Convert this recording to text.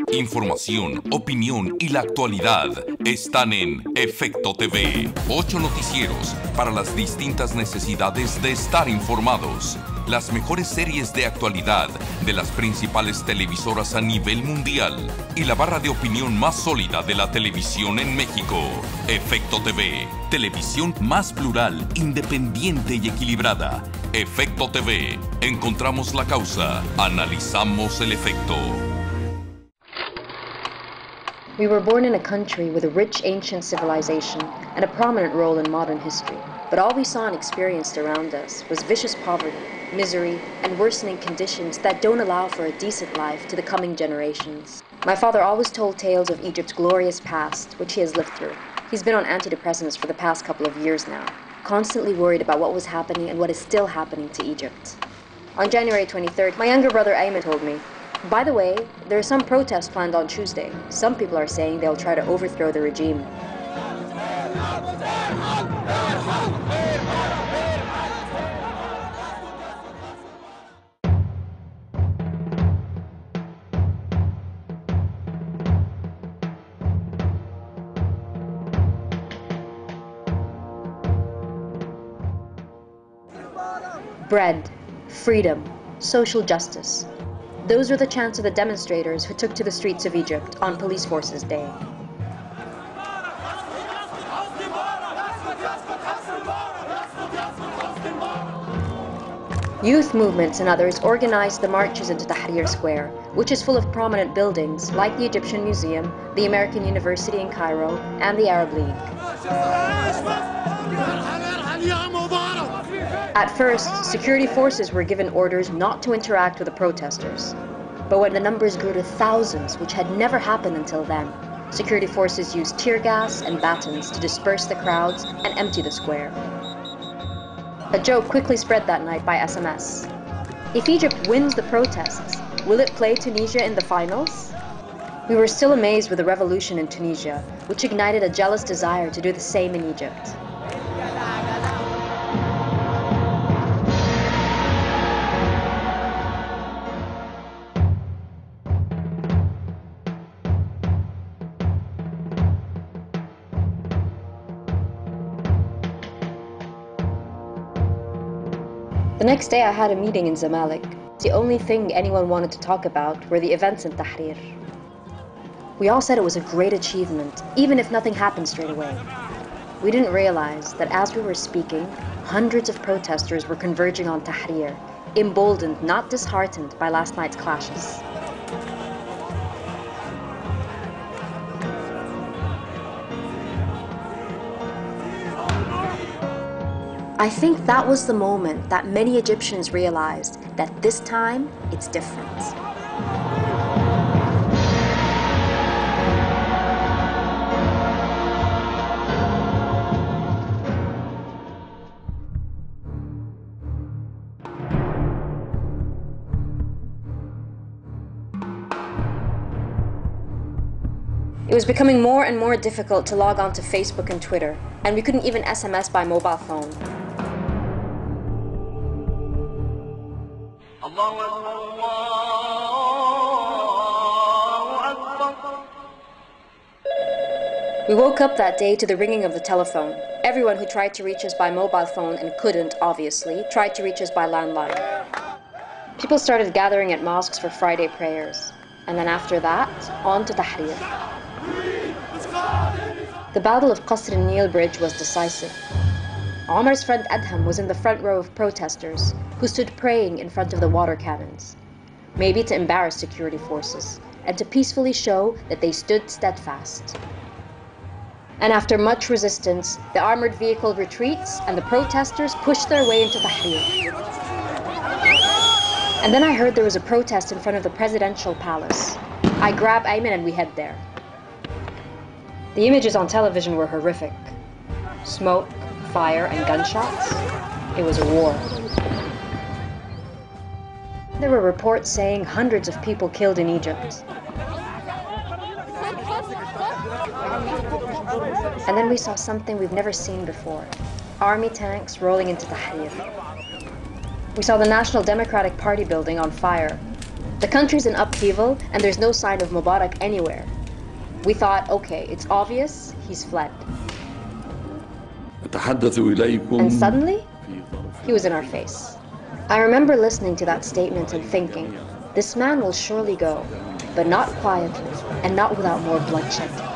Información, opinión y la actualidad están en Efecto TV. 8 noticieros para las distintas necesidades de estar informados. Las mejores series de actualidad de las principales televisoras a nivel mundial y la barra de opinión más sólida de la televisión en México. Efecto TV, televisión más plural, independiente y equilibrada. Efecto TV, encontramos la causa, analizamos el efecto. We were born in a country with a rich ancient civilization and a prominent role in modern history. But all we saw and experienced around us was vicious poverty, misery, and worsening conditions that don't allow for a decent life to the coming generations. My father always told tales of Egypt's glorious past, which he has lived through. He's been on antidepressants for the past couple of years now, constantly worried about what was happening and what is still happening to Egypt. On January 23rd, my younger brother Ayman told me, "By the way, there are some protests planned on Tuesday. Some people are saying they'll try to overthrow the regime." Bread, freedom, social justice. Those were the chants of the demonstrators who took to the streets of Egypt on Police Forces Day. Youth movements and others organized the marches into Tahrir Square, which is full of prominent buildings like the Egyptian Museum, the American University in Cairo, and the Arab League. At first, security forces were given orders not to interact with the protesters. But when the numbers grew to thousands, which had never happened until then, security forces used tear gas and batons to disperse the crowds and empty the square. A joke quickly spread that night by SMS. If Egypt wins the protests, will it play Tunisia in the finals? We were still amazed with the revolution in Tunisia, which ignited a jealous desire to do the same in Egypt. The next day I had a meeting in Zamalek. The only thing anyone wanted to talk about were the events in Tahrir. We all said it was a great achievement, even if nothing happened straight away. We didn't realize that as we were speaking, hundreds of protesters were converging on Tahrir, emboldened, not disheartened by last night's clashes. I think that was the moment that many Egyptians realized that this time, it's different. It was becoming more and more difficult to log on to Facebook and Twitter, and we couldn't even SMS by mobile phone. We woke up that day to the ringing of the telephone. Everyone who tried to reach us by mobile phone and couldn't, obviously, tried to reach us by landline. People started gathering at mosques for Friday prayers. And then after that, on to Tahrir. The Battle of Qasr al-Nil Bridge was decisive. Omar's friend Adham was in the front row of protesters who stood praying in front of the water cannons, maybe to embarrass security forces and to peacefully show that they stood steadfast. And after much resistance, the armored vehicle retreats and the protesters push their way into Tahrir. And then I heard there was a protest in front of the presidential palace. I grab Ayman and we head there. The images on television were horrific. Smoke, fire, and gunshots. It was a war. There were reports saying hundreds of people killed in Egypt. And then we saw something we've never seen before. Army tanks rolling into Tahrir. We saw the National Democratic Party building on fire. The country's in upheaval, and there's no sign of Mubarak anywhere. We thought, okay, it's obvious, he's fled. And suddenly, he was in our face. I remember listening to that statement and thinking, this man will surely go, but not quietly and not without more bloodshed.